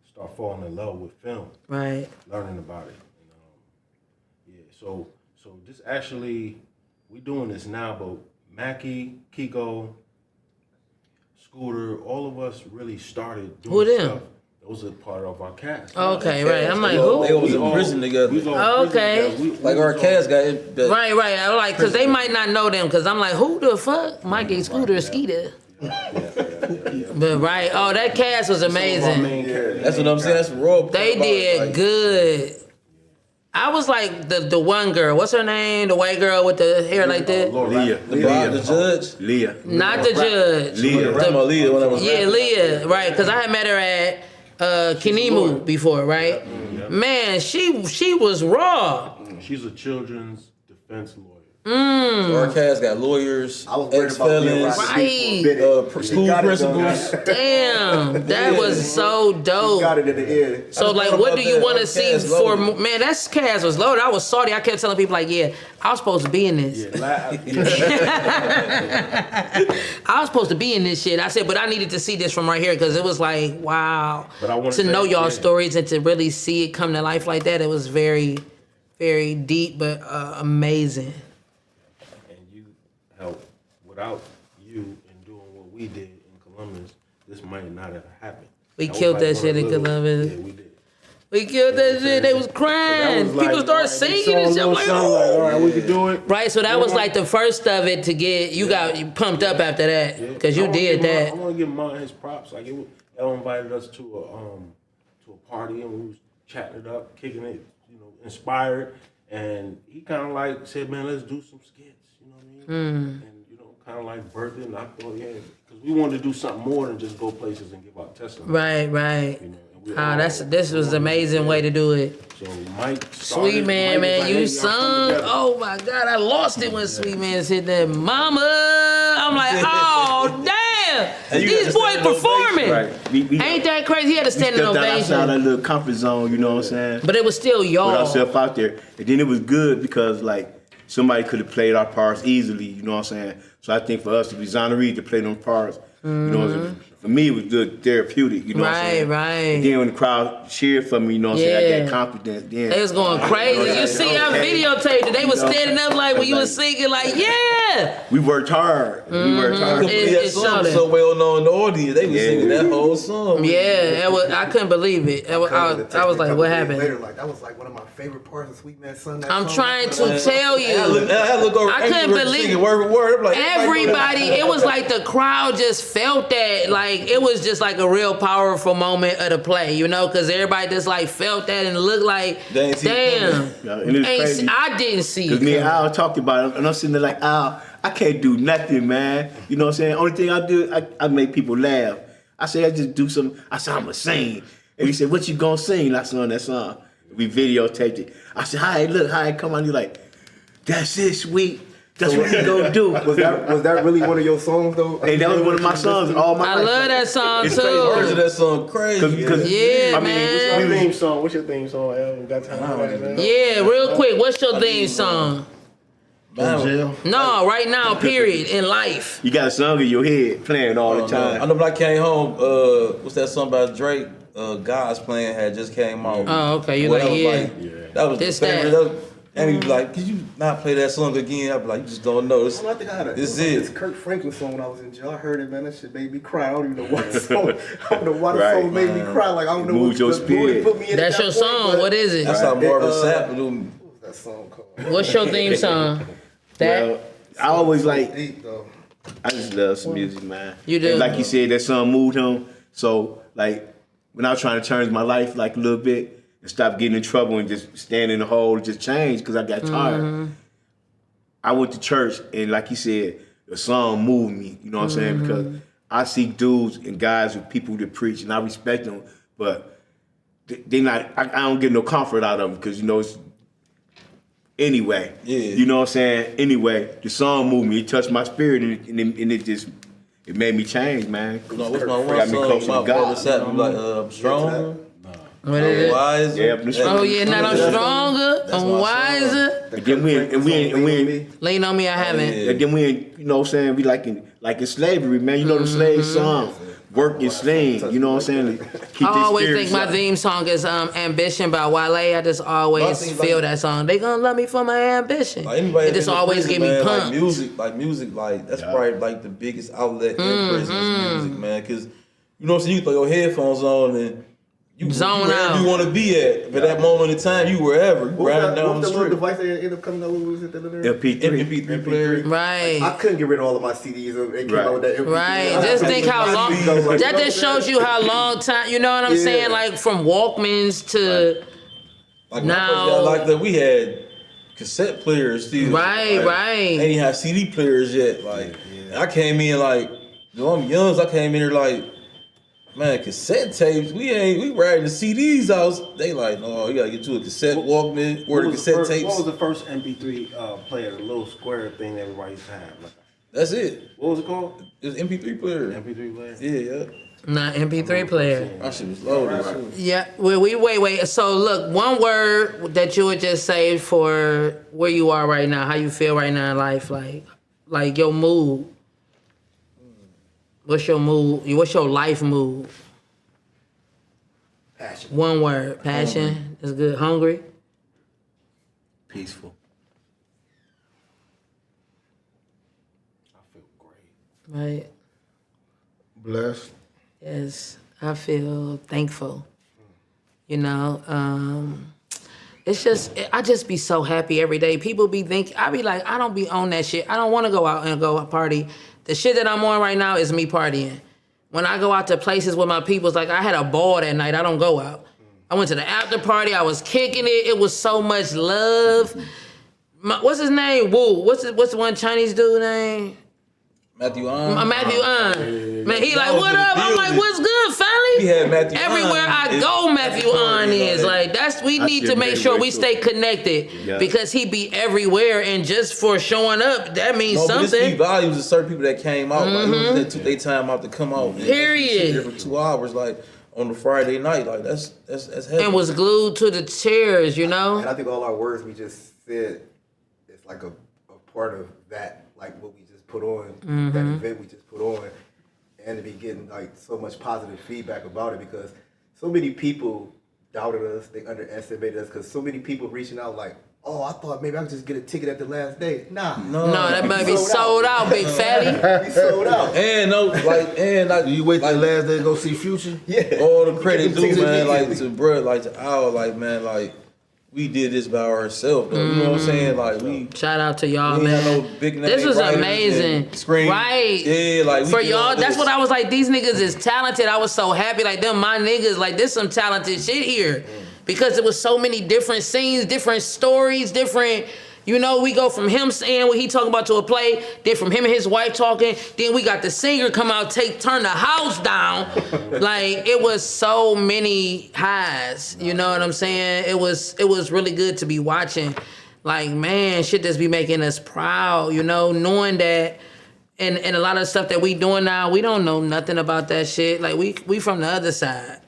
Start falling in love with film. Right. Learning about it. So this actually, we doing this now, but Mackie, Kiko, Scooter, all of us really started doing stuff. Those are part of our cast. Okay, right. I'm like, who? They was in prison together. Okay. Like our cast got it. Right. I'm like, because they might not know them, because I'm like, who the fuck? Mikey, Scooter, Skeeter. But right, that cast was amazing. That's what I'm saying. That's raw. They did good. I was like the one girl. What's her name? The white girl with the hair like that. Leah. The judge. Leah. Not the judge. Leah. Leah. Yeah, Leah. Right, because I had met her at Kinimu before, right? Man, she was raw. She's a children's defense lawyer. Our cast got lawyers, I was worried about being Right. school principals. Damn, that was so dope. Got it in the end. So like, what do you want to see Cass for? loaded. Man, that cast was loaded. I was salty. I kept telling people like, yeah, I was supposed to be in this. I was supposed to be in this shit. I said, but I needed to see this from right here because it was like, wow. But I wanna to know say, y'all's stories and to really see it come to life like that. It was very, very deep, but amazing. And you helped. Without you and doing what we did in Columbus, this might not have happened. We That was killed like that one shit of in the Columbus. Yeah, we did. We killed that shit. They was crying. So that was People like, started alright, we singing saw a and shit. I'm little like, something oh. all right, we could do it. Right, so that was like the first of it to get you got pumped up after that because you did that. I want to give Martin his props. Like Elle invited us to a party and we was chatting it up, kicking it, inspired. And he kind of like said, "Man, let's do some skits." You know what I mean? And kind of like birthed it. And I thought, yeah, because we wanted to do something more than just go places and give out testimony. Right. And we Ah, all- this was an amazing way to do it. So Mike started, Sweet Man, Mike was like, you "Hey, y'all come sung. together." Oh my God, I lost it when Sweet Man said that. Mama, I'm like, oh damn, you these got boys to stand performing. Right. We Ain't that crazy? He had to stand in stepped outside that ovation, little comfort zone, you know what I'm saying? but it was still Put y'all. ourselves out there. And then it was good because like somebody could have played our parts easily, you know what I'm saying? So I think for us, the exoneree to play them parts, you know, for me it was good therapeutic, you know what I'm saying? Right. And then when the crowd cheered for me, you know what I'm saying? I Yeah. got confidence. Then They was going crazy. You see, I videotaped it. They was standing up like when you was singing, like, yeah. we worked hard. We worked hard. It That song showed was it. so well known in the audience. They was Yeah. singing that whole song. Yeah, I couldn't believe it. I was like, what happened? Later, like that was like one of my favorite parts of Sweet Man Son. I'm trying to tell I look you. over. I couldn't believe singing word for word. I'm like, everybody, it was like the crowd just felt that. Like, it was just like a real powerful moment of the play, because everybody just like felt that and looked like, They ain't see it damn. Yeah, and it was crazy. I didn't see Because me and it. Al talked about it, and I'm sitting there like, Al, I can't do nothing, man. You know what I'm saying? Only thing I do, I make people laugh. I say, I just do some, I said, I'm going to sing. And he said, what you going to sing? And I sung that song. We videotaped it. I said, hi, look, hi, come on. You're like, that's it, sweet. That's what we gonna do. Was that really one of your songs though? Hey, that was one of my songs all my I life. love that song It's too. Version of that song crazy. Yeah, I mean, man. we Theme song. What's your theme song, El? Got time for that, man? Yeah, real quick, what's your theme song? Jail. No, right now, period, in life. You got a song in your head playing all the I time. know when I came home, what's that song by Drake? God's Plan had just came out. Oh, okay, you Boy, like, that was yeah. that was This, the favorite. that. And he was like, could you not play that song again? I'd be like, you just don't know. I think I had This this is Kirk Franklin song when I was in jail. I heard it, man. That shit made me cry. I don't even know what the song. I don't know why the Right. song made me cry. Like I don't know Move what your the mood spirit. put me in. That's at your that point, song. but What is it? That's how Marvin Sapp do. What was that song called? What's your theme song? That? Well, I always like, Deep though. I just love some music, man. You do? And like you said, that song moved him. So, like, when I was trying to change my life, like, a little bit, and stop getting in trouble and just stand in the hole, just change, because I got tired. I went to church, and like you said, the song moved me, you know what I'm saying? Because I see dudes and guys with people that preach, and I respect them, but they not, I don't get no comfort out of them, because, it's, anyway, you know what I'm saying? Anyway, the song moved me, it touched my spirit, and it just, it made me change, man. No, what's my one Got me song? closer to My God. Sapp, like Strong. What is it? Wiser. Yeah, I'm strong. Oh yeah, now I'm stronger, That's I'm my wiser. And then we Lean on me, I haven't. yeah. and then we ain't, you know what I'm saying, we like in slavery, man. You know the slave song, work and sling, you know what I'm saying? Keep I this always spirit think my up. theme song is Ambition by Wale. I just always My thing, feel like- that song. They gonna love me for my ambition. Like anybody It just in the always prison, get me man, pumped. Like music, that's probably like the biggest outlet in prison is music, man. Because you know what I'm saying, you throw your headphones on and you Zone wherever out. you want to be at. But that moment in time, you wherever, you riding down the What street. device they ended up coming up with? Was it the little? MP3. MP3 player. Right. I couldn't get rid of all of my CDs. They came Right. out with that MP3. Right. I Just had think to how buy long. CDs, like, That you know just what I'm shows you how long time. You know what I'm Yeah. saying? Like from Walkmans to. Like Now- like that, we had cassette players still. Right, Like, right. Ain't even have CD players yet. Like I came in like, I'm young, so I came in here like Man, cassette tapes. We riding the CDs out. They like, no, you gotta get you a cassette Walkman or the cassette tapes. What was the first MP3 player? The little square thing that everybody used to have. Like, That's it. what was it called? It was MP3 player. MP3 player. Yeah. Not MP3 player. That shit was loaded. Too. Yeah. Well, wait. So look, one word that you would just say for where you are right now, how you feel right now in life, like your mood. What's your mood? What's your life mood? Passion. One word. Passion. Is good. Hungry. Peaceful. I feel great. Right. Blessed. Yes. I feel thankful. You know, it's just, I just be so happy every day. People be thinking, I be like, I don't be on that shit. I don't want to go out and go party. The shit that I'm on right now is me partying. When I go out to places with my people, it's like I had a ball that night. I don't go out. I went to the after party. I was kicking it. It was so much love. What's his name? Woo. What's the one Chinese dude name? Matthew On. Matthew On. Man, he like, what up? I'm like, what's good, family? He had Matthew Everywhere On. I go, Matthew On is. Like, we need to make sure we stay connected because he be everywhere, and just for showing up, that means But this something. speak volumes to certain people that came out. Like, they took their time out to come out. And Period. There for 2 hours, like on the Friday night. Like that's heavy. And was glued to the chairs, you know? And I think all our words we just said is like a part of that, like what we just put on, that event we just put on, and to be getting like so much positive feedback about it because so many people doubted us, they underestimated us because so many people reaching out like, oh, I thought maybe I could just get a ticket at the last day. Nah. No, that might be sold out, big fatty. We sold out. And You wait till the last day to go see Future? Yeah. all the credit due, Tickets man. Like immediately. to bruh, like to Al, like man, like we did this by ourselves. Though, you know what I'm saying? Like we. Shout out to y'all, We ain't man. had no big name This was writers amazing. and screen. Right. Yeah, like we for did all y'all, that's this. what I was like, these niggas is talented. I was so happy, like them my niggas, like there's some talented shit here. Because it was so many different scenes, different stories, different, you know, we go from him saying what he talking about to a play, then from him and his wife talking, then we got the singer come out, turn the house down. Like it was so many highs, you know what I'm saying? It was really good to be watching. Like, man, shit just be making us proud, you know, knowing that and a lot of stuff that we doing now, we don't know nothing about that shit. Like we from the other side.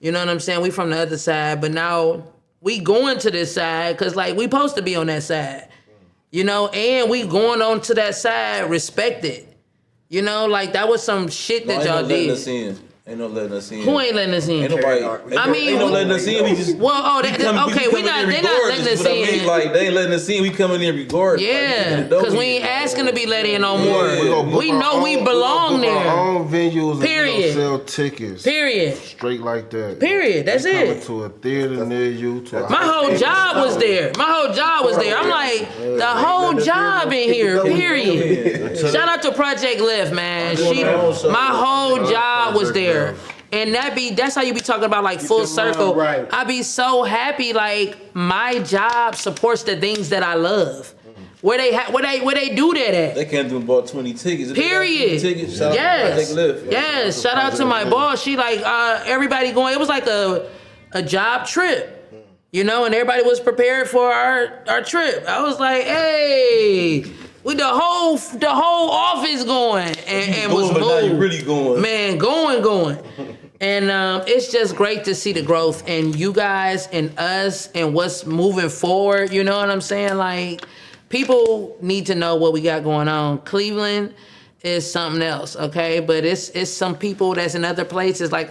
You know what I'm saying? We from the other side, but now we going to this side because like we supposed to be on that side. You know, and we going on to that side, respect it. You know, like that was some shit that y'all did. Ain't no letting us in. Who ain't letting us in? Ain't nobody. Ain't no letting us in. We just. Well, we not. They're not letting us in. Like they ain't letting us in. We coming in regardless. Yeah, because we ain't asking to be let in no more. We know we belong there. Our own venues. Period. And sell tickets. Period. Straight like that. Period. That's it. Coming to a theater near you. My whole job was there. I'm like, the whole job in here. Period. Shout out to Project Lift, man. My whole job was there. And that's how you be talking about like full circle. Right. I be so happy like my job supports the things that I love. Where they do that at? They can't do about 20 tickets. Period. Shout out to Project Lift. Yes. Shout out to my boss. She like everybody going. It was like a job trip, you know, and everybody was prepared for our trip. I was like, hey. With the whole office going and was moved. Now you really going. Man, going. And it's just great to see the growth and you guys and us and what's moving forward. You know what I'm saying? Like, people need to know what we got going on. Cleveland is something else, okay? But it's some people that's in other places. Like,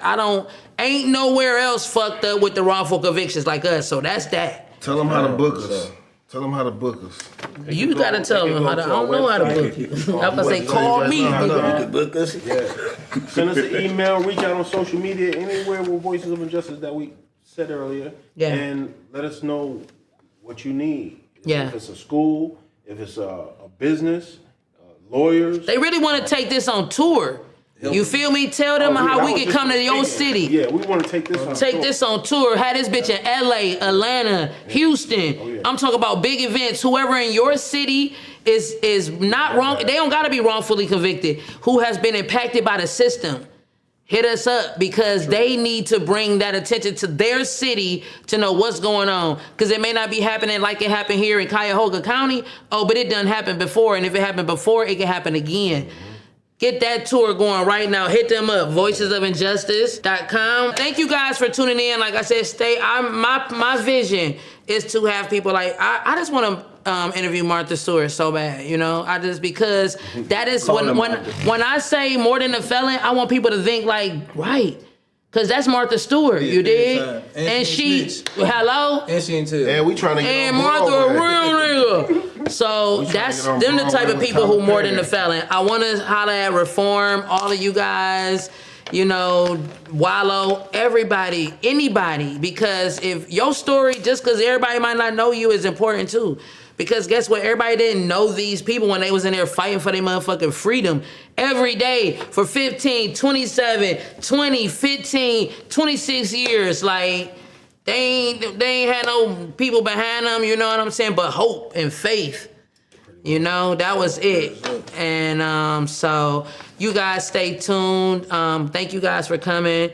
ain't nowhere else fucked up with the wrongful convictions like us. So that's that. Tell them how to book us. Tell them how to book us. You gotta tell them how to. I don't know how to book you. I'm gonna say, call me. Book us. Send us an email, reach out on social media, anywhere with Voices of Injustice that we said earlier. Yeah. And let us know what you need. Yeah. If it's a school, if it's a business, lawyers. They really want to take this on tour. You feel me? Tell them how we can come to your city. Yeah, we want to take this on tour. This on tour. Have this bitch in LA, Atlanta, Houston. I'm talking about big events. Whoever in your city is not wrong. They don't gotta be wrongfully convicted. Who has been impacted by the system. hit us up because they need to bring that attention to their city to know what's going on. Because it may not be happening like it happened here in Cuyahoga County. Oh, but it done happened before. And if it happened before, it can happen again. Get that tour going right now. Hit them up, voicesofinjustice.com. Thank you guys for tuning in. Like I said, my vision is to have people like, I just want to interview Martha Stewart so bad, you know? Because that is when I say more than a felon, I want people to think like, right. Because that's Martha Stewart, you dig? And she, hello? And she ain't tell. And we trying to get And on Martha a Broadway. real nigga. So that's them the type of people who more than a felon. I want to holler at Reform, all of you guys, you know, Wallow, everybody, anybody. Because if your story, just because everybody might not know you, is important too. Because guess what? Everybody didn't know these people when they was in there fighting for their motherfucking freedom every day for 15, 27, 20, 15, 26 years. Like, they ain't had no people behind them, you know what I'm saying? But hope and faith, you know, that was it. And so you guys stay tuned. Thank you guys for coming.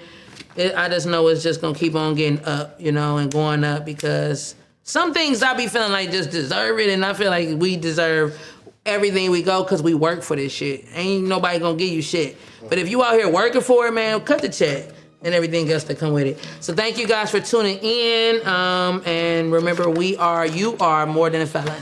I just know it's just gonna keep on getting up, you know, and going up because some things I be feeling like just deserve it, and I feel like we deserve everything we go because we work for this shit. Ain't nobody gonna give you shit. But if you out here working for it, man, cut the check and everything else that come with it. So thank you guys for tuning in, and remember, you are more than a felon.